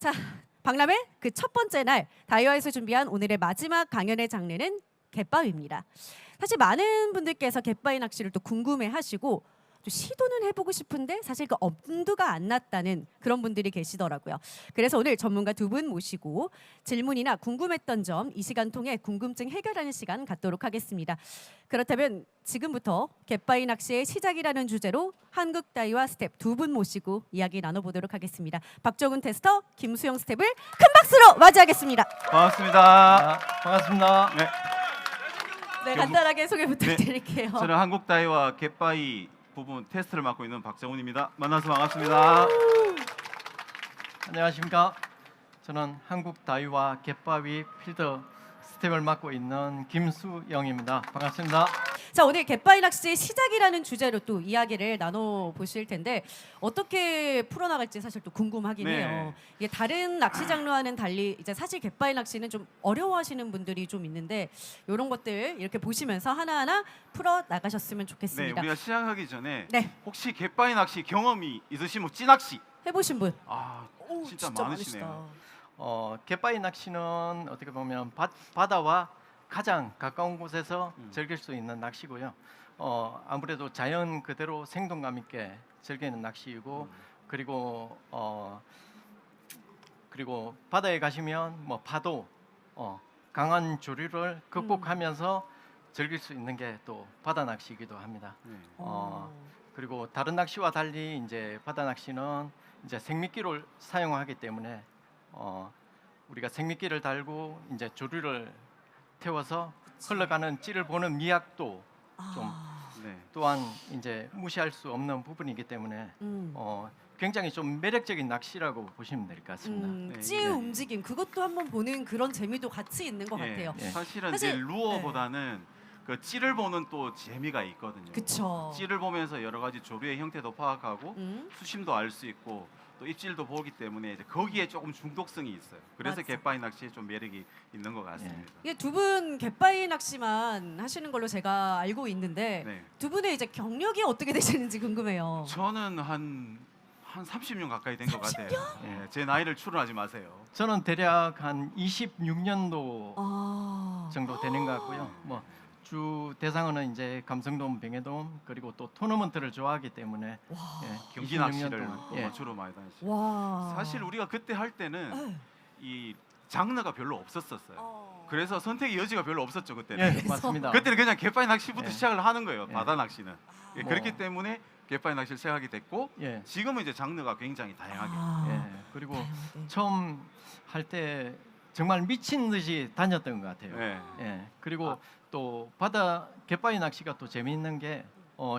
자, 박람회 그 첫 번째 날 다이와에서 준비한 오늘의 마지막 강연의 장르는 갯바위입니다. 사실 많은 분들께서 갯바위 낚시를 또 궁금해하시고 또 시도는 해보고 싶은데 사실 그 엄두가 안 났다는 그런 분들이 계시더라고요. 그래서 오늘 전문가 두 분 모시고 질문이나 궁금했던 점 이 시간 통해 궁금증 해결하는 시간 갖도록 하겠습니다. 그렇다면 지금부터 갯바위 낚시의 시작이라는 주제로 한국 다이와 스텝 두 분 모시고 이야기 나눠보도록 하겠습니다. 박정훈 테스터, 김수영 스텝을 큰 박수로 맞이하겠습니다. 반갑습니다. 반갑습니다. 네, 간단하게 소개 부탁드릴게요. 저는 한국 다이와 갯바위 부분 테스트를 맡고 있는 박정훈입니다. 만나서 반갑습니다. 안녕하십니까. 저는 한국 다이와 갯바위 필드 스텝을 맡고 있는 김수영입니다. 반갑습니다. 자, 오늘 갯바위 낚시의 시작이라는 주제로 또 이야기를 나눠 보실 텐데 어떻게 풀어나갈지 사실 또 궁금하긴 네. 해요. 이게 다른 낚시 장르와는 달리 이제 사실 갯바위 낚시는 좀 어려워하시는 분들이 좀 있는데 이런 것들 이렇게 보시면서 하나하나 풀어 나가셨으면 네, 좋겠습니다. 우리가 시작하기 전에 네, 혹시 갯바위 낚시 경험이 있으신 분, 찌낚시? 해보신 분. 아, 오, 진짜 많으시다. 많으시네요. 갯바위 낚시는 어떻게 보면 바다와 가장 가까운 곳에서 즐길 수 있는 낚시고요. 아무래도 자연 그대로 생동감 있게 즐기는 낚시이고 그리고 바다에 가시면 뭐 파도, 강한 조류를 극복하면서 즐길 수 있는 게 또 바다 낚시이기도 합니다. 네. 그리고 다른 낚시와 달리 이제 바다 낚시는 이제 생미끼를 사용하기 때문에 우리가 생미끼를 달고 이제 조류를 태워서 흘러가는 찌를 보는 미학도 좀 네. 또한 이제 무시할 수 없는 부분이기 때문에 음. 굉장히 좀 매력적인 낚시라고 보시면 될 것 같습니다. 네, 찌의 이게- 움직임 그것도 한번 보는 그런 재미도 같이 있는 것 예, 같아요. 예. 사실은 사실- 이제 루어보다는 그 찌를 보는 또 재미가 있거든요. 그쵸. 찌를 보면서 여러 가지 조류의 형태도 파악하고 음. 수심도 알 수 있고 또 입질도 보기 때문에 이제 거기에 조금 중독성이 있어요. 그래서 맞아. 갯바위 낚시에 좀 매력이 있는 것 같습니다. 이게 두 분 갯바위 낚시만 하시는 걸로 제가 알고 있는데 네. 두 분의 이제 경력이 어떻게 되시는지 궁금해요. 저는 한 30년 가까이 된 것 같아요. 예, 제 나이를 추론하지 마세요. 저는 대략 한 26년도 아, 정도 되는 것 같고요. 뭐 주 대상어는 이제 감성돔, 병해돔 그리고 또 토너먼트를 좋아하기 때문에 경기 26년 낚시를 동안, 또 주로 많이 다니시죠. 와. 사실 우리가 그때 할 때는 네. 이 장르가 별로 없었어요. 그래서 선택의 여지가 별로 없었죠 그때는. 예, 그래서- 맞습니다. 그때는 그냥 갯바위 낚시부터 예. 시작을 하는 거예요. 예. 바다 낚시는. 예, 뭐. 그렇기 때문에 갯바위 낚시를 시작하게 됐고 예, 지금은 이제 장르가 굉장히 다양하게. 아, 예. 그리고 다양하게. 처음 할 때 정말 미친 듯이 다녔던 것 같아요. 예. 예. 그리고 또 바다 갯바위 낚시가 또 재미있는 게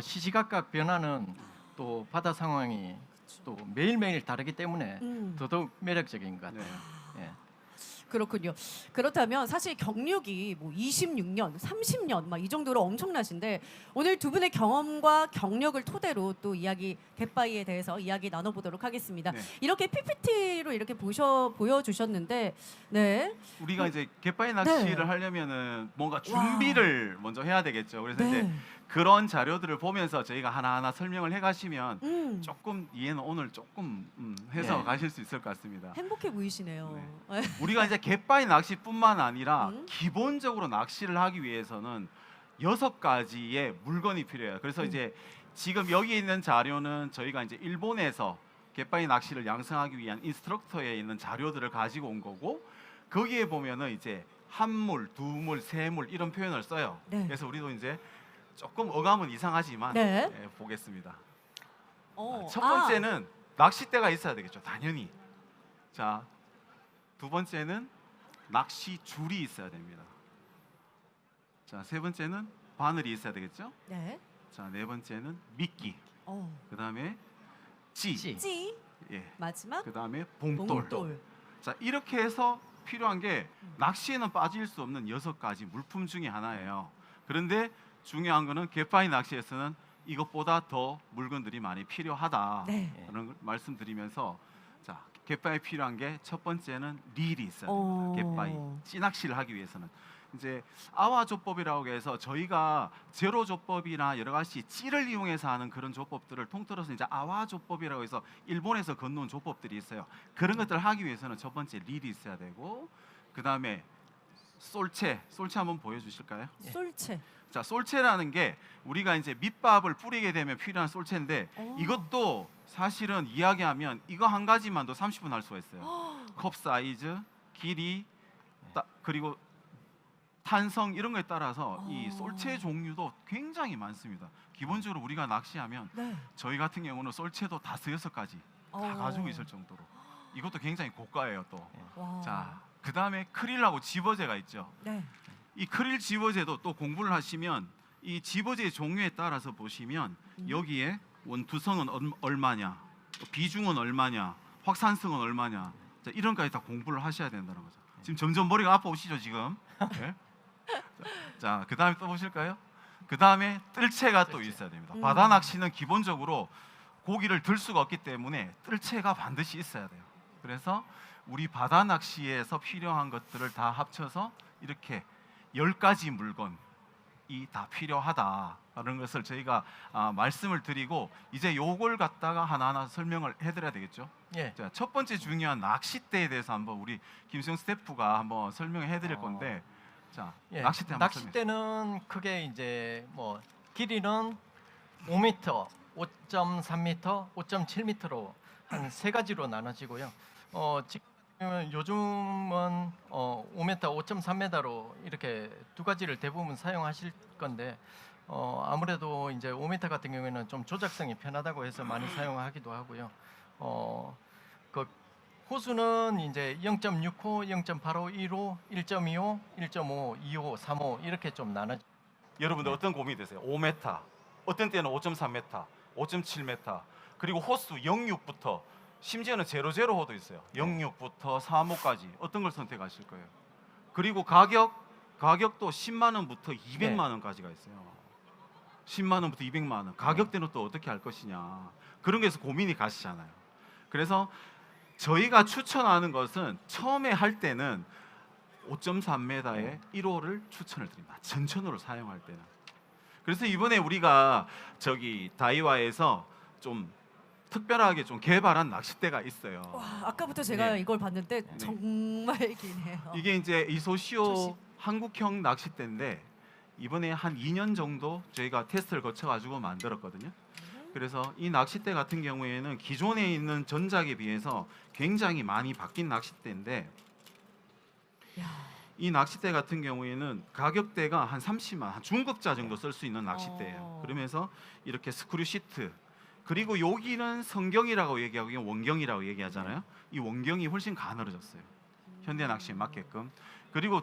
시시각각 변하는 또 바다 상황이 또 매일매일 다르기 때문에 더더욱 매력적인 것 같아요. 네. 예. 그렇군요. 그렇다면 사실 경력이 뭐 26년, 30년 막 이 정도로 엄청나신데 오늘 두 분의 경험과 경력을 토대로 또 이야기 갯바위에 대해서 이야기 나눠보도록 하겠습니다. 네. 이렇게 PPT로 이렇게 보여주셨는데, 네, 우리가 이제 갯바위 낚시를 네. 하려면은 뭔가 준비를 먼저 해야 되겠죠. 그래서 이제 네, 그런 자료들을 보면서 저희가 하나하나 설명을 해가시면 음, 조금 이해는 오늘 조금 해서 네. 가실 수 있을 것 같습니다. 행복해 보이시네요. 우리가 이제 갯바위 낚시뿐만 아니라 음. 기본적으로 낚시를 하기 위해서는 6가지의 물건이 필요해요. 그래서 이제 지금 여기 있는 자료는 저희가 이제 일본에서 갯바위 낚시를 양성하기 위한 인스트럭터에 있는 자료들을 가지고 온 거고 거기에 보면은 이제 한물, 두물, 세물 이런 표현을 써요. 네. 그래서 우리도 이제 조금 어감은 이상하지만 네. 예, 보겠습니다. 어, 첫 번째는 낚싯대가 있어야 되겠죠, 당연히. 자, 두 번째는 낚시 줄이 있어야 됩니다. 자, 세 번째는 바늘이 있어야 되겠죠. 네, 자, 네 번째는 미끼. 그 다음에 찌. 찌 예. 마지막 그 다음에 봉돌. 봉돌. 자, 이렇게 해서 필요한 게 낚시에는 빠질 수 없는 6가지 물품 중에 하나예요. 그런데 중요한 거는 갯바위 낚시에서는 이것보다 더 물건들이 많이 필요하다. 네. 그런 걸 말씀드리면서 자, 갯바위에 필요한 게 첫 번째는 릴이 있어야 어. 됩니다. 갯바위 찌낚시를 하기 위해서는 이제 아와 조법이라고 해서 저희가 제로 조법이나 여러 가지 찌를 이용해서 하는 그런 조법들을 통틀어서 이제 아와 조법이라고 해서 일본에서 건너온 조법들이 있어요. 그런 것들을 하기 위해서는 첫 번째 릴이 있어야 되고, 그 다음에 솔체 한번 보여주실까요? 솔체. 자, 솔체라는 게 우리가 이제 밑밥을 뿌리게 되면 필요한 솔체인데, 오. 이것도 사실은 이야기하면 이거 한 가지만도 30분 할 수가 있어요. 컵 사이즈, 길이, 그리고 탄성 이런 거에 따라서 이 솔체 종류도 굉장히 많습니다. 기본적으로 우리가 낚시하면 네. 저희 같은 경우는 솔체도 5-6가지 다 가지고 있을 정도로 이것도 굉장히 고가예요 또. 와. 자, 그 다음에 크릴하고 집어제가 있죠. 네. 이 크릴 집어제도 또 공부를 하시면 이 집어제 종류에 따라서 보시면 여기에 원투성은 얼마냐, 또 비중은 얼마냐, 확산성은 얼마냐, 자, 이런 까지 다 공부를 하셔야 된다는 거죠. 지금 점점 머리가 아파오시죠 지금? 네? 자, 그 다음에 또 보실까요? 그 다음에 뜰채가 또 있어야 됩니다. 바다 낚시는 기본적으로 고기를 들 수가 없기 때문에 뜰채가 반드시 있어야 돼요. 그래서 우리 바다 낚시에서 필요한 것들을 다 합쳐서 이렇게 10가지 물건이 다 필요하다라는 것을 저희가 말씀을 드리고, 이제 요걸 갖다가 하나하나 설명을 해드려야 되겠죠. 예. 자, 첫 번째 중요한 낚싯대에 대해서 한번 우리 김수영 스태프가 한번 설명해 드릴 건데, 자, 예. 낚싯대 한번 낚싯대는 크게 이제 뭐 길이는 5m, 5.3m, 5.7m로 한 세 가지로 나눠지고요. 지금 요즘은 5m, 5.3m로 이렇게 두 가지를 대부분 사용하실 건데, 아무래도 이제 5m 같은 경우에는 좀 조작성이 편하다고 해서 많이 사용하기도 하고요. 그 호수는 이제 0.6호, 0.85, 1호, 1.25, 1.5, 2호, 3호 이렇게 좀 나눠. 여러분들 어떤 고민이 되세요? 5m, 어떤 때는 5.3m, 5.7m, 그리고 호수 06부터 심지어는 00호도 있어요. 06부터 3호까지 어떤 걸 선택하실 거예요? 그리고 가격도 10만 원부터 200만 원까지가 있어요. 10만 원부터 200만 원. 가격대는 또 어떻게 할 것이냐. 그런 게서 고민이 가시잖아요. 그래서 저희가 추천하는 것은 처음에 할 때는 5.3m의 1호를 추천을 드립니다. 전천후를 사용할 때는. 그래서 이번에 우리가 저기 다이와에서 좀 특별하게 좀 개발한 낚싯대가 있어요. 와, 아까부터 제가 네. 이걸 봤는데 정말 기네요. 이게 이제 이소시오 조심. 한국형 낚싯대인데 이번에 한 2년 정도 저희가 테스트를 거쳐가지고 만들었거든요. 그래서 이 낚싯대 같은 경우에는 기존에 있는 전작에 비해서 굉장히 많이 바뀐 낚싯대인데, 이 낚싯대 같은 경우에는 가격대가 한 30만 원, 한 중급자 정도 쓸 수 있는 낚싯대예요. 그러면서 이렇게 스크류 시트, 그리고 여기는 성경이라고 얘기하고 이건 원경이라고 얘기하잖아요. 이 원경이 훨씬 가늘어졌어요. 현대 낚시에 맞게끔. 그리고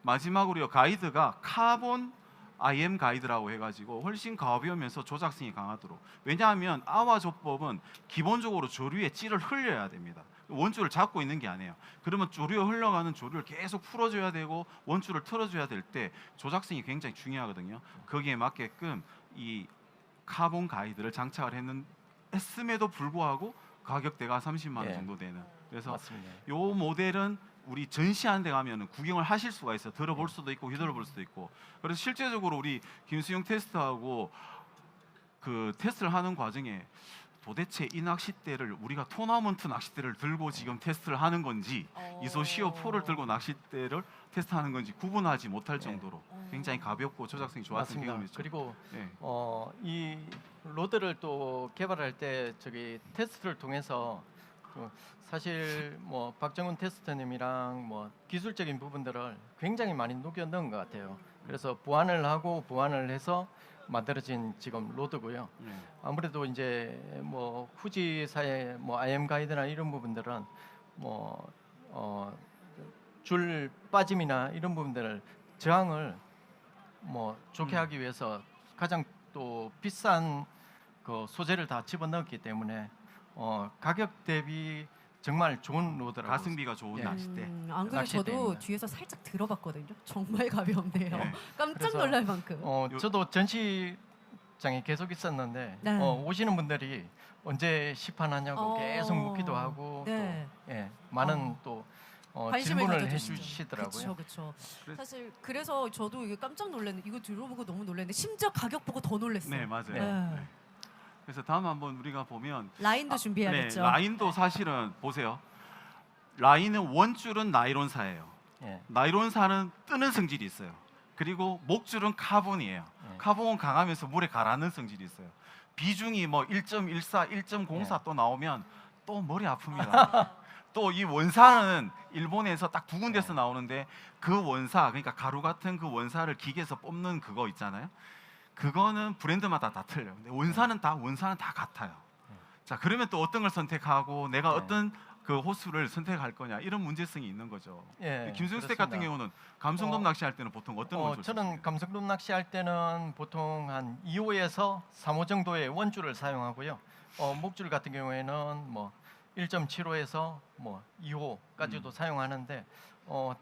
마지막으로 가이드가 카본 IM 가이드라고 해가지고 훨씬 가벼우면서 조작성이 강하도록. 왜냐하면 아와 조법은 기본적으로 조류에 찌를 흘려야 됩니다. 원줄을 잡고 있는 게 아니에요. 그러면 조류에 흘러가는 조류를 계속 풀어줘야 되고 원줄을 틀어줘야 될 때 조작성이 굉장히 중요하거든요. 거기에 맞게끔 이 카본 가이드를 장착을 했음에도 불구하고 가격대가 30만 원 예. 정도 되는. 그래서 맞습니다. 요 모델은 우리 전시한 데 가면 구경을 하실 수가 있어요. 들어볼 수도 있고 휘둘러볼 수도 있고. 그래서 실제적으로 우리 김수영 테스트하고 그 테스트를 하는 과정에 도대체 이 낚싯대를 우리가 토너먼트 낚싯대를 들고 지금 테스트를 하는 건지 이소시오 4를 들고 낚싯대를 테스트하는 건지 구분하지 못할 정도로 굉장히 가볍고 조작성이 좋았던 맞습니다. 경험이 있죠. 그리고 네. 이 로드를 또 개발할 때 저기 테스트를 통해서 사실 뭐 박정훈 테스터님이랑 뭐 기술적인 부분들을 굉장히 많이 녹여 넣은 것 같아요. 그래서 보완을 해서 만들어진 지금 로드고요. 아무래도 이제 뭐 후지사의 뭐 IM 가이드나 이런 부분들은 뭐 줄 빠짐이나 이런 부분들을 저항을 뭐 좋게 하기 위해서 가장 또 비싼 그 소재를 다 집어넣었기 때문에 가격 대비 정말 좋은 로드라고. 가성비가 좋은 예. 낚싯대. 안 그래도 저도 낚싯대입니다. 뒤에서 살짝 들어봤거든요. 정말 가벼운데요. 네. 깜짝 그래서, 놀랄 만큼. 저도 전시장에 계속 있었는데 네. 오시는 분들이 언제 시판하냐고 계속 묻기도 하고 네. 또 많은 또 관심을 질문을 가져주시죠. 해주시더라고요. 그렇죠. 그래서- 사실 그래서 저도 이게 깜짝 놀랐는데 이거 들어보고 너무 놀랐는데 심지어 가격 보고 더 놀랐어요. 네, 맞아요. 네. 네. 그래서 다음 한번 우리가 보면 라인도 준비해야겠죠. 네, 라인도 사실은 보세요. 라인은 원줄은 나이론사예요. 예. 나이론사는 뜨는 성질이 있어요. 그리고 목줄은 카본이에요. 네. 카본은 강하면서 물에 가라앉는 성질이 있어요. 비중이 뭐 1.14, 1.04 네. 또 나오면 또 머리 아픕니다. 또 이 원사는 일본에서 딱 두 군데서 나오는데 그 원사, 그러니까 가루 같은 그 원사를 기계에서 뽑는 그거 있잖아요. 그거는 브랜드마다 다 틀려요. 근데 원사는 다 같아요. 자, 그러면 또 어떤 걸 선택하고 내가 네. 어떤 그 호수를 선택할 거냐 이런 문제성이 있는 거죠. 예, 김승수 씨 같은 그렇습니다. 경우는 감성돔 낚시할 때는 보통 어떤 걸 줬어요? 저는 감성돔 낚시할 때는 보통 한 2호에서 3호 정도의 원줄을 사용하고요. 목줄 같은 경우에는 뭐 1.75에서 뭐 2호까지도 사용하는데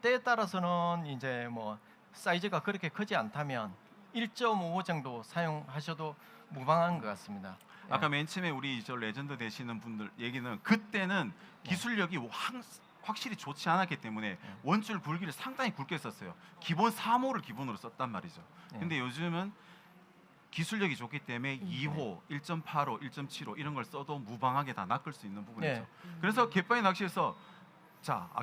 때에 따라서는 이제 뭐 사이즈가 그렇게 크지 않다면 1.5호 정도 사용하셔도 무방한 것 같습니다. 예. 아까 맨 처음에 우리 저 레전드 되시는 분들 얘기는 그때는 기술력이 확실히 좋지 않았기 때문에 원줄 굵기를 상당히 굵게 썼어요. 기본 3호를 기본으로 썼단 말이죠. 예. 근데 요즘은 기술력이 좋기 때문에 2호, 1.85, 1.75 이런 걸 써도 무방하게 다 낚을 수 있는 부분이죠. 네. 그래서 갯바위 낚시에서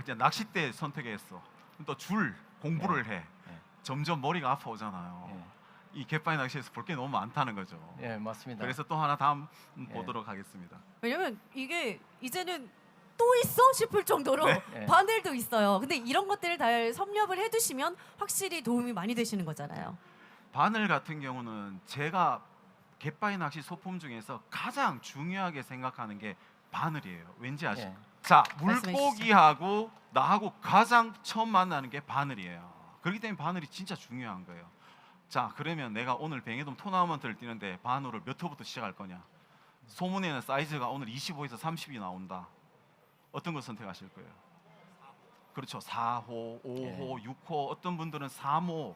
이제 낚싯대 선택했어. 또 줄 공부를 해. 네. 점점 머리가 아파오잖아요. 예. 이 갯바위 낚시에서 볼 게 너무 많다는 거죠. 예, 맞습니다. 그래서 또 하나 다음 예. 보도록 하겠습니다. 왜냐면 이게 이제는 또 있어 싶을 정도로 네. 바늘도 있어요. 근데 이런 것들을 잘 섭렵을 해두시면 확실히 도움이 많이 되시는 거잖아요. 바늘 같은 경우는 제가 갯바위 낚시 소품 중에서 가장 중요하게 생각하는 게 바늘이에요. 왠지 아시죠? 예. 자, 말씀해 물고기하고 나하고 가장 처음 만나는 게 바늘이에요. 그렇기 때문에 바늘이 진짜 중요한 거예요. 자, 그러면 내가 오늘 뱅에돔 토너먼트를 뛰는데 바늘을 몇 호부터 시작할 거냐? 소문에는 사이즈가 오늘 25에서 30이 나온다. 어떤 거 선택하실 거예요? 그렇죠. 4호, 5호, 6호, 어떤 분들은 3호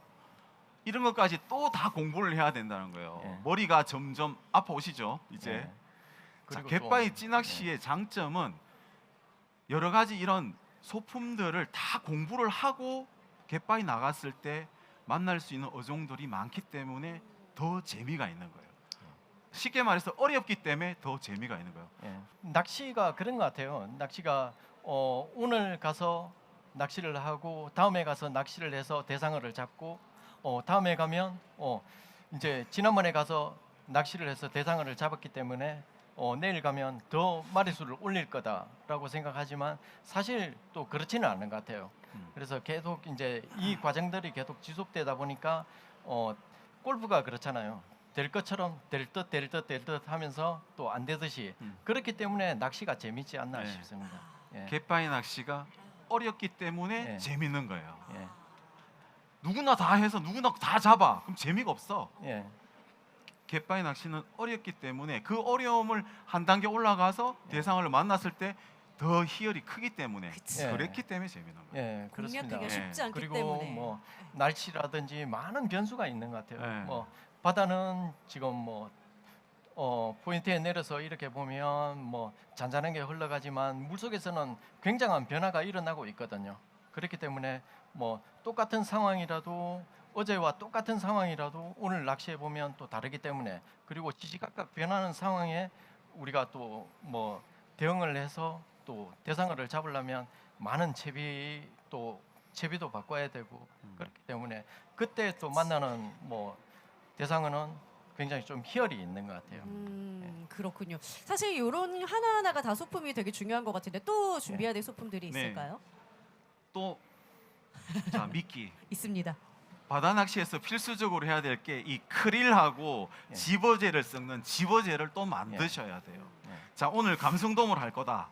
이런 것까지 또 다 공부를 해야 된다는 거예요. 예. 머리가 점점 아파오시죠, 이제. 예. 자, 그리고 갯바위 또- 찌낚시의 장점은 여러 가지 이런 소품들을 다 공부를 하고 갯바위 나갔을 때 만날 수 있는 어종들이 많기 때문에 더 재미가 있는 거예요. 쉽게 말해서 어렵기 때문에 더 재미가 있는 거예요. 예. 낚시가 그런 것 같아요. 낚시가 오늘 가서 낚시를 하고 다음에 가서 낚시를 해서 대상어를 잡고 다음에 가면 이제 지난번에 가서 낚시를 해서 대상어를 잡았기 때문에 내일 가면 더 마리수를 올릴 거다라고 생각하지만 사실 또 그렇지는 않은 것 같아요. 그래서 계속 이제 이 과정들이 계속 지속되다 보니까 골프가 그렇잖아요. 될 것처럼 될 듯 하면서 또 안 되듯이 그렇기 때문에 낚시가 재밌지 않나 네. 싶습니다. 예. 갯바위 낚시가 어렵기 때문에 예. 재밌는 거예요. 예. 누구나 다 해서 누구나 다 잡아. 그럼 재미가 없어. 예. 갯바위 낚시는 어렵기 때문에 그 어려움을 한 단계 올라가서 대상을 만났을 때 더 희열이 크기 때문에 그치. 예. 그랬기 때문에 재밌는 거예요. 예, 그렇습니다. 공략하기가 예. 쉽지 않기 그리고 때문에. 뭐 날씨라든지 많은 변수가 있는 것 같아요. 네. 뭐 바다는 지금 뭐 포인트에 내려서 이렇게 보면 뭐 잔잔하게 흘러가지만 물속에서는 굉장한 변화가 일어나고 있거든요. 그렇기 때문에 뭐 똑같은 상황이라도 어제와 똑같은 상황이라도 오늘 낚시해 보면 또 다르기 때문에 그리고 시시각각 변하는 상황에 우리가 또 뭐 대응을 해서 또 대상어를 잡으려면 많은 채비도 바꿔야 되고 그렇기 때문에 그때 또 만나는 뭐 대상어는 굉장히 좀 희열이 있는 것 같아요. 그렇군요. 사실 이런 하나하나가 다 소품이 되게 중요한 것 같은데 또 준비해야 될 소품들이 네. 있을까요? 또 자, 미끼. 있습니다. 바다 낚시에서 필수적으로 해야 될 게 이 크릴하고 예. 집어제를 섞는 집어제를 또 만드셔야 돼요. 예. 자, 오늘 감성돔을 할 거다.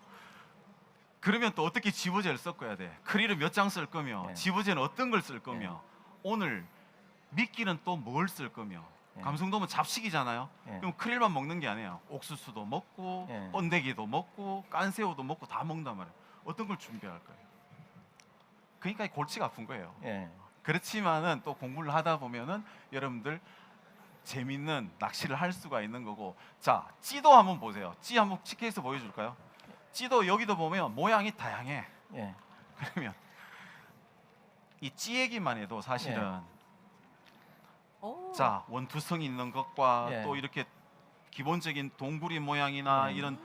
그러면 또 어떻게 집어제를 섞어야 돼? 크릴은 몇 장 쓸 거며 예. 집어제는 어떤 걸 쓸 거며 오늘 미끼는 또 뭘 쓸 거며 예. 감성돔은 잡식이잖아요. 예. 그럼 크릴만 먹는 게 아니에요. 옥수수도 먹고 예. 번데기도 먹고 깐새우도 먹고 다 먹는단 말이에요. 어떤 걸 준비할 거예요? 그러니까 이 골치가 아픈 거예요. 예. 그렇지만은 또 공부를 하다 보면은 여러분들 재밌는 낚시를 할 수가 있는 거고. 자, 찌도 한번 보세요. 찌 한번 치케이스 보여줄까요? 찌도 여기도 보면 모양이 다양해. 예. 그러면 이 찌얘기만 해도 사실은 오. 자 원투성 있는 것과 예. 또 이렇게 기본적인 동구리 모양이나 예. 이런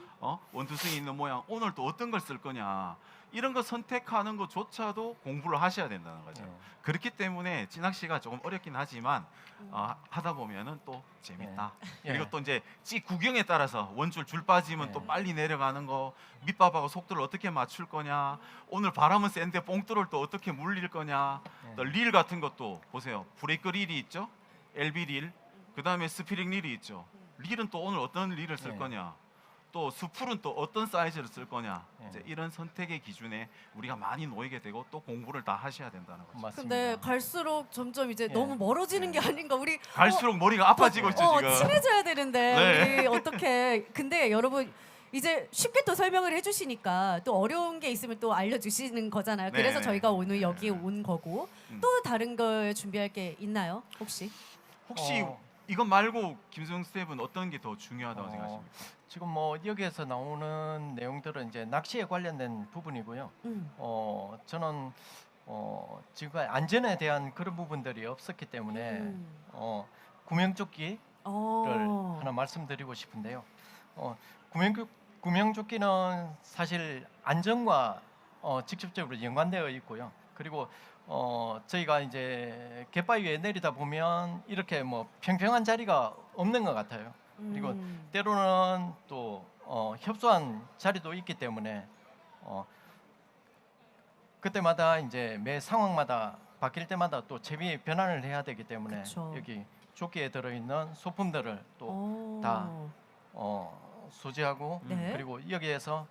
원투성이 있는 모양 오늘 또 어떤 걸 쓸 거냐 이런 거 선택하는 것조차도 공부를 하셔야 된다는 거죠. 예. 그렇기 때문에 찌낚시가 조금 어렵긴 하지만 하다 보면은 또 재밌다. 예. 그리고 또 이제 찌 구경에 따라서 원줄 줄 빠지면 예. 또 빨리 내려가는 거, 밑밥하고 속도를 어떻게 맞출 거냐, 오늘 바람은 센데 뽕돌을 또 어떻게 물릴 거냐, 예. 또 릴 같은 것도 보세요. 브레이크 릴이 있죠, LB 릴, 그 다음에 스피링 릴이 있죠. 릴은 또 오늘 어떤 릴을 쓸 예. 거냐, 또 수풀은 또 어떤 사이즈를 쓸 거냐, 예. 이제 이런 선택의 기준에 우리가 많이 놓이게 되고 또 공부를 다 하셔야 된다는 거죠. 맞습니다. 근데 갈수록 점점 이제 예. 너무 멀어지는 게 아닌가. 우리 갈수록 머리가 아파지고 있죠 지금. 친해져야 되는데 네. 우리 어떻게? 근데 여러분 이제 쉽게 또 설명을 해주시니까 또 어려운 게 있으면 또 알려주시는 거잖아요. 네. 그래서 저희가 오늘 여기에 온 거고 음. 또 다른 걸 준비할 게 있나요? 혹시? 혹시 어. 이것 말고 김수영 스텝은 어떤 게 더 중요하다고 어, 생각하십니까? 지금 뭐 여기에서 나오는 내용들은 이제 낚시에 관련된 부분이고요. 저는 지금 안전에 대한 그런 부분들이 없었기 때문에 구명조끼를 하나 말씀드리고 싶은데요. 구명조끼는 사실 안전과 직접적으로 연관되어 있고요. 그리고 저희가 이제 갯바위에 내리다 보면 이렇게 뭐 평평한 자리가 없는 것 같아요. 그리고 때로는 또 협소한 자리도 있기 때문에 그때마다 이제 매 상황마다 바뀔 때마다 또 채비 변환을 해야 되기 때문에 그쵸. 여기 조끼에 들어있는 소품들을 또 다 소지하고 네. 그리고 여기에서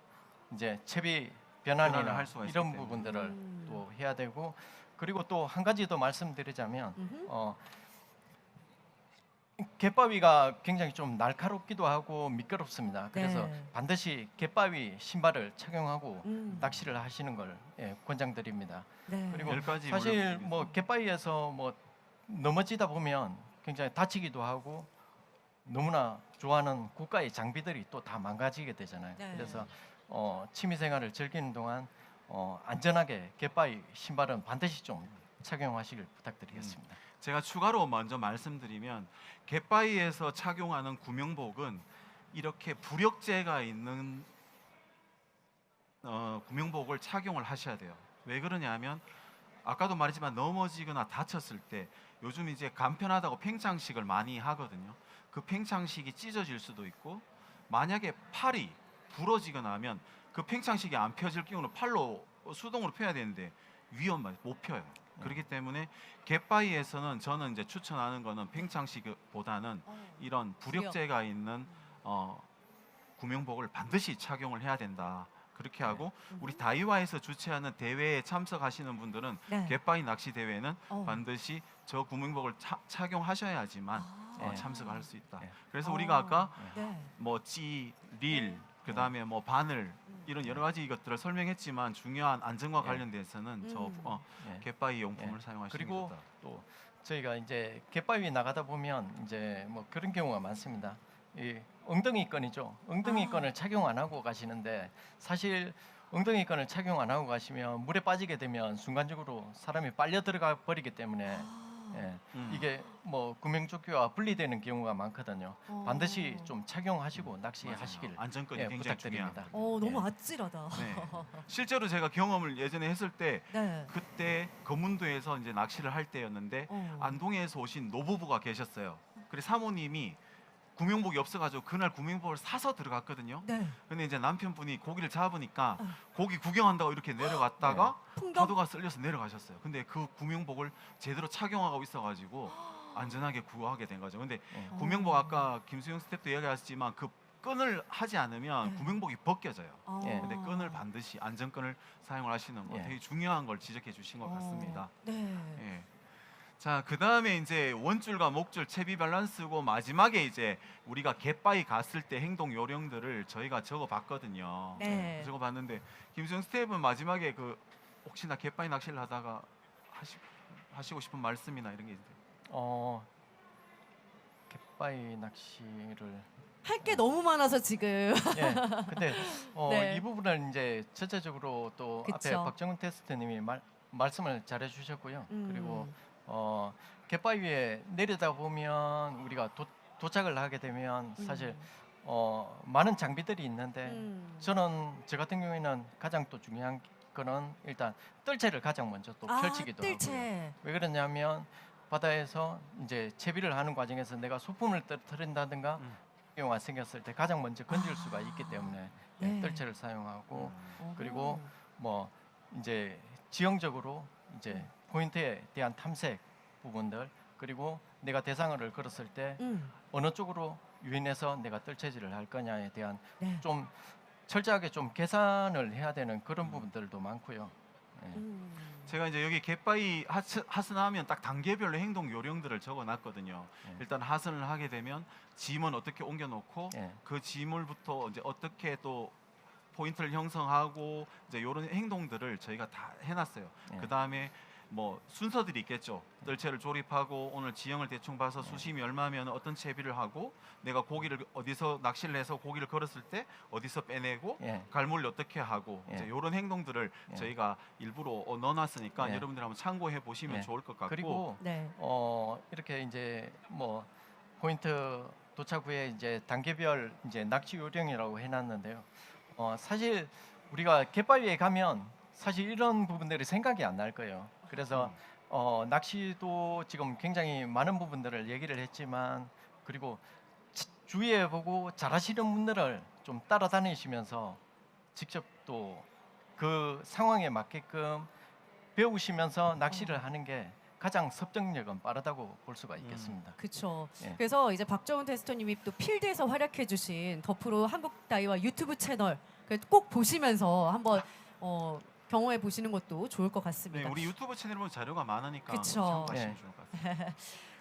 이제 채비 변환을 변환이나 할 수가 있기 이런 때문에. 부분들을 또 해야 되고 그리고 또 한 가지 더 말씀드리자면 갯바위가 굉장히 좀 날카롭기도 하고 미끄럽습니다. 그래서 네. 반드시 갯바위 신발을 착용하고 음. 낚시를 하시는 걸 권장드립니다. 네. 그리고 10가지 사실 뭐 갯바위에서 뭐 넘어지다 보면 굉장히 다치기도 하고 너무나 좋아하는 고가의 장비들이 또 다 망가지게 되잖아요. 네. 그래서 취미 생활을 즐기는 동안 안전하게 갯바위 신발은 반드시 좀 착용하시길 부탁드리겠습니다. 제가 추가로 먼저 말씀드리면 갯바위에서 착용하는 구명복은 이렇게 부력제가 있는 구명복을 착용을 하셔야 돼요. 왜 그러냐면 아까도 말했지만 넘어지거나 다쳤을 때 요즘 이제 간편하다고 팽창식을 많이 하거든요. 그 팽창식이 찢어질 수도 있고 만약에 팔이 부러지거나 하면 그 팽창식이 안 펴질 경우는 팔로 수동으로 펴야 되는데 위험해요. 못 펴요. 그렇기 때문에 갯바위에서는 저는 이제 추천하는 거는 팽창식보다는 이런 부력제가 있는 구명복을 반드시 착용을 해야 된다. 그렇게 하고 우리 다이와에서 주최하는 대회에 참석하시는 분들은 네. 갯바위 낚시 대회는 어. 반드시 저 구명복을 착용하셔야지만 네. 참석할 수 있다. 네. 그래서 우리가 아까 네. 뭐 찌, 릴, 그다음에 뭐 바늘 이런 여러 가지 것들을 설명했지만 중요한 안전과 예. 관련돼서는 저 예. 갯바위 용품을 예. 사용하시는 그리고 거다. 또 저희가 이제 갯바위 나가다 보면 이제 뭐 그런 경우가 많습니다. 이 엉덩이끈이죠. 엉덩이끈을 착용 안 하고 가시는데 사실 엉덩이끈을 착용 안 하고 가시면 물에 빠지게 되면 순간적으로 사람이 빨려 들어가 버리기 때문에 예, 이게 뭐 구명조끼와 분리되는 경우가 많거든요. 반드시 좀 착용하시고 낚시하시길 맞아요. 안전권이 예, 굉장히 부탁드립니다. 중요합니다. 너무 예. 아찔하다. 네. 실제로 제가 경험을 예전에 했을 때 네. 그때 검문도에서 이제 낚시를 할 때였는데 안동에서 오신 노부부가 계셨어요. 그래서 사모님이 구명복이 없어가지고 그날 구명복을 사서 들어갔거든요. 네. 근데 이제 남편분이 고기를 잡으니까 고기 구경한다고 이렇게 내려갔다가 풍덩. 파도가 쓸려서 내려가셨어요. 근데 그 구명복을 제대로 착용하고 있어가지고 안전하게 구하게 된 거죠. 근데 구명복 아까 김수영 스태프도 이야기하셨지만 그 끈을 하지 않으면 네. 구명복이 벗겨져요. 예. 근데 끈을 반드시 안전끈을 사용을 하시는 거 예. 되게 중요한 걸 지적해 주신 것 같습니다. 네. 예. 자, 그 다음에 이제 원줄과 목줄 채비 밸런스고 마지막에 이제 우리가 갯바위 갔을 때 행동 요령들을 저희가 적어봤거든요. 네. 적어봤는데 김수영 스텝은 마지막에 그 혹시나 갯바위 낚시를 하다가 하시고 싶은 말씀이나 이런 게 있어요? 갯바위 낚시를 할 게 너무 많아서 지금. 예. 근데 네. 이 부분을 이제 전체적으로 또 앞에 그쵸. 박정훈 테스트님이 말씀을 잘해 주셨고요. 그리고 음. 갯바위 위에 내리다 보면 우리가 도착을 하게 되면 사실 많은 장비들이 있는데 저는 저 같은 경우에는 가장 또 중요한 거는 일단 뜰채를 가장 먼저 또 펼치기도 하고요. 뜰채. 왜 그러냐면 바다에서 이제 채비를 하는 과정에서 내가 소품을 떨어뜨린다든가 경우가 생겼을 때 가장 먼저 건질 수가 있기 때문에 네. 뜰채를 사용하고 어허. 그리고 뭐 이제 지형적으로 이제 포인트에 대한 탐색 부분들 그리고 내가 대상어를 걸었을 때 어느 쪽으로 유인해서 내가 뜰채질을 할 거냐에 대한 네. 좀 철저하게 좀 계산을 해야 되는 그런 부분들도 많고요. 예. 제가 이제 여기 갯바위 하선하면 딱 단계별로 행동 요령들을 적어놨거든요. 예. 일단 하선을 하게 되면 짐은 어떻게 옮겨놓고 예. 그 짐을부터 이제 어떻게 또 포인트를 형성하고 이제 이런 행동들을 저희가 다 해놨어요. 예. 그 다음에 뭐 순서들이 있겠죠. 뜰채를 조립하고 오늘 지형을 대충 봐서 수심이 얼마면 어떤 채비를 하고 내가 고기를 어디서 낚시를 해서 고기를 걸었을 때 어디서 빼내고 예. 갈무리를 어떻게 하고 예. 이제 이런 행동들을 예. 저희가 일부러 넣어놨으니까 예. 여러분들 한번 참고해 보시면 예. 좋을 것 같고 그리고 네. 이렇게 이제 뭐 포인트 도착 후에 이제 단계별 이제 낚시 요령이라고 해놨는데요. 사실 우리가 갯바위에 가면 사실 이런 부분들이 생각이 안 날 거예요. 그래서 낚시도 지금 굉장히 많은 부분들을 얘기를 했지만 그리고 주위에 보고 잘하시는 분들을 좀 따라다니시면서 직접 또 그 상황에 맞게끔 배우시면서 낚시를 하는 게 가장 섭득력은 빠르다고 볼 수가 있겠습니다. 그렇죠. 예. 그래서 이제 박정훈 테스터님이 또 필드에서 활약해주신 더프로 한국 다이와 유튜브 채널 꼭 보시면서 한번 경험해 보시는 것도 좋을 것 네, 같습니다. 우리 유튜브 채널 보면 자료가 많으니까 그쵸. 참고하시면 예. 좋을 것 같습니다.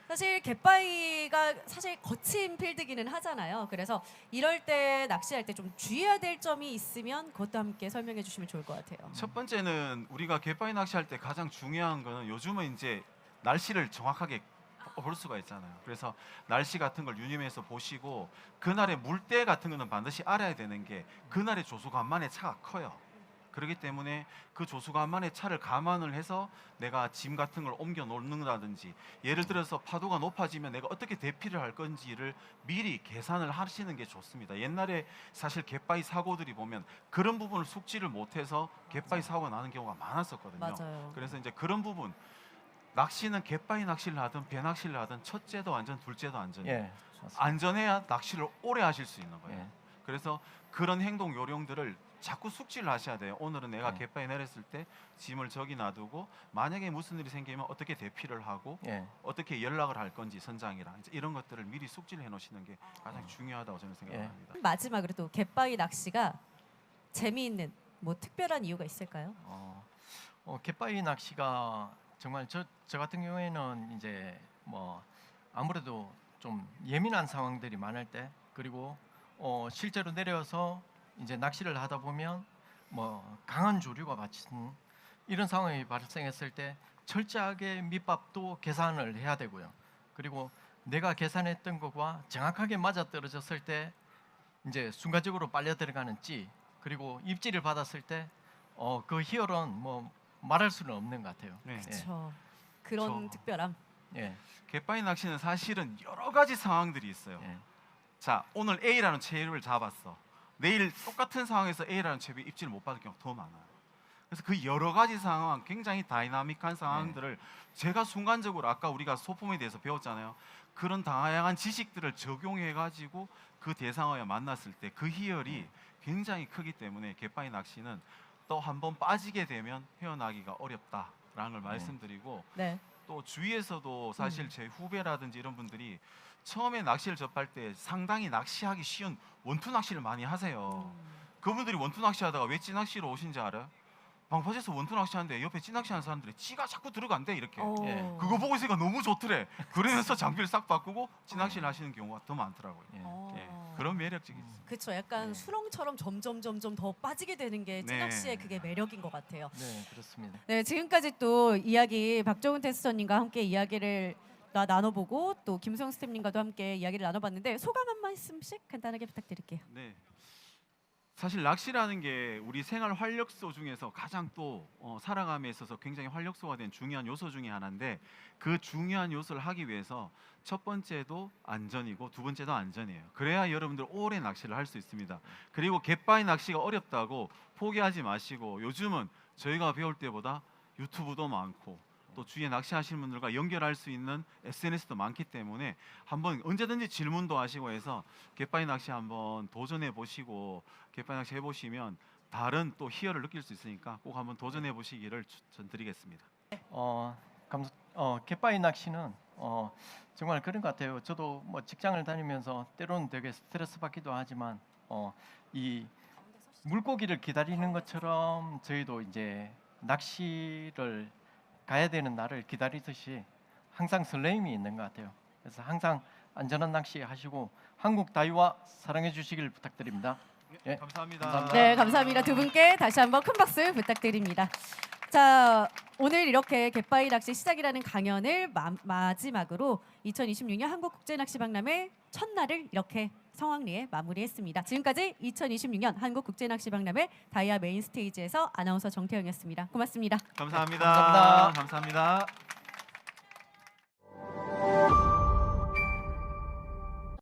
사실 갯바위가 사실 거친 필드기는 하잖아요. 그래서 이럴 때 낚시할 때 좀 주의해야 될 점이 있으면 그것도 함께 설명해 주시면 좋을 것 같아요. 첫 번째는 우리가 갯바위 낚시할 때 가장 중요한 거는 요즘은 이제 날씨를 정확하게 볼 수가 있잖아요. 그래서 날씨 같은 걸 유념해서 보시고 그날의 물때 같은 거는 반드시 알아야 되는 게 그날의 조수간만의 차가 커요. 그렇기 때문에 그 조수간만의 차를 감안을 해서 내가 짐 같은 걸 옮겨 놓는다든지 예를 들어서 파도가 높아지면 내가 어떻게 대피를 할 건지를 미리 계산을 하시는 게 좋습니다. 옛날에 사실 갯바위 사고들이 보면 그런 부분을 숙지를 못해서 갯바위 사고가 나는 경우가 많았었거든요. 맞아요. 그래서 이제 그런 부분 낚시는 갯바위 낚시를 하든 배 낚시를 하든 첫째도 안전, 둘째도 안전이에요. 예, 좋습니다. 안전해야 낚시를 오래 하실 수 있는 거예요. 예. 그래서 그런 행동 요령들을 자꾸 숙지를 하셔야 돼요. 오늘은 내가 네. 갯바위 내렸을 때 짐을 저기 놔두고 만약에 무슨 일이 생기면 어떻게 대피를 하고 예. 어떻게 연락을 할 건지 선장이랑 이제 이런 것들을 미리 숙지를 해놓으시는 게 가장 중요하다고 저는 생각합니다. 마지막으로 또 갯바위 낚시가 재미있는 뭐 특별한 이유가 있을까요? 갯바위 낚시가 정말 저 같은 경우에는 이제 뭐 아무래도 좀 예민한 상황들이 많을 때 그리고 실제로 내려서 이제 낚시를 하다 보면 뭐 강한 조류가 받친 이런 상황이 발생했을 때 철저하게 밑밥도 계산을 해야 되고요. 그리고 내가 계산했던 것과 정확하게 맞아 떨어졌을 때 이제 순간적으로 빨려 들어가는 찌 그리고 입질을 받았을 때 그 희열은 뭐 말할 수는 없는 것 같아요. 네. 그렇죠. 그런 특별함. 예. 갯바위 낚시는 사실은 여러 가지 상황들이 있어요. 예. 자, 오늘 A라는 채비를 잡았어. 내일 똑같은 상황에서 A라는 채비 입질을 못 받을 경우가 더 많아요. 그래서 그 여러 가지 상황, 굉장히 다이나믹한 상황들을 제가 순간적으로 아까 우리가 소품에 대해서 배웠잖아요. 그런 다양한 지식들을 적용해가지고 그 대상어와 만났을 때 그 희열이 굉장히 크기 때문에 갯바위 낚시는 또 한 번 빠지게 되면 헤어나기가 어렵다라는 걸 말씀드리고 네. 또 주위에서도 사실 제 후배라든지 이런 분들이 처음에 낚시를 접할 때 상당히 낚시하기 쉬운 원투 낚시를 많이 하세요. 그분들이 원투 낚시하다가 왜 찌낚시로 오신지 알아요? 방파제에서 원투 낚시하는데 옆에 찌낚시하는 사람들이 찌가 자꾸 들어간대 이렇게. 예. 그거 보고 있으니까 너무 좋더래. 그러면서 장비를 싹 바꾸고 찌낚시를 하시는 경우가 더 많더라고요. 예. 예, 그런 매력적이 있어요. 그렇죠. 약간 네. 수렁처럼 점점 더 빠지게 되는 게 네. 찌낚시의 그게 매력인 것 같아요. 네, 그렇습니다. 네, 지금까지 또 이야기 박정훈 테스터님과 함께 이야기를 나눠보고 또 김수영 스태프님과도 함께 이야기를 나눠봤는데 소감 한 말씀씩 간단하게 부탁드릴게요. 네. 사실 낚시라는 게 우리 생활 활력소 중에서 가장 또 살아감에 있어서 굉장히 활력소가 된 중요한 요소 중에 하나인데 그 중요한 요소를 하기 위해서 첫 번째도 안전이고 두 번째도 안전이에요. 그래야 여러분들 오래 낚시를 할 수 있습니다. 그리고 갯바위 낚시가 어렵다고 포기하지 마시고 요즘은 저희가 배울 때보다 유튜브도 많고 또 주위에 낚시하시는 분들과 연결할 수 있는 SNS도 많기 때문에 한번 언제든지 질문도 하시고 해서 갯바위 낚시 한번 도전해 보시고 갯바위 낚시 해보시면 다른 또 희열을 느낄 수 있으니까 꼭 한번 도전해 보시기를 추천드리겠습니다. 갯바위 낚시는 정말 그런 것 같아요. 저도 뭐 직장을 다니면서 때로는 되게 스트레스 받기도 하지만 이 물고기를 기다리는 것처럼 저희도 이제 낚시를 가야 되는 날을 기다리듯이 항상 설레임이 있는 것 같아요. 그래서 항상 안전한 낚시 하시고 한국 다이와 사랑해 주시길 부탁드립니다. 예, 감사합니다. 감사합니다. 네, 감사합니다. 두 분께 다시 한번 큰 박수 부탁드립니다. 자, 오늘 이렇게 갯바위 낚시 시작이라는 강연을 마지막으로 2026년 한국국제낚시박람회 첫날을 이렇게 성황리에 마무리했습니다. 지금까지 2026년 한국국제낚시박람회 다이아 메인 스테이지에서 아나운서 정태영이었습니다. 고맙습니다. 감사합니다. 감사합니다. 감사합니다.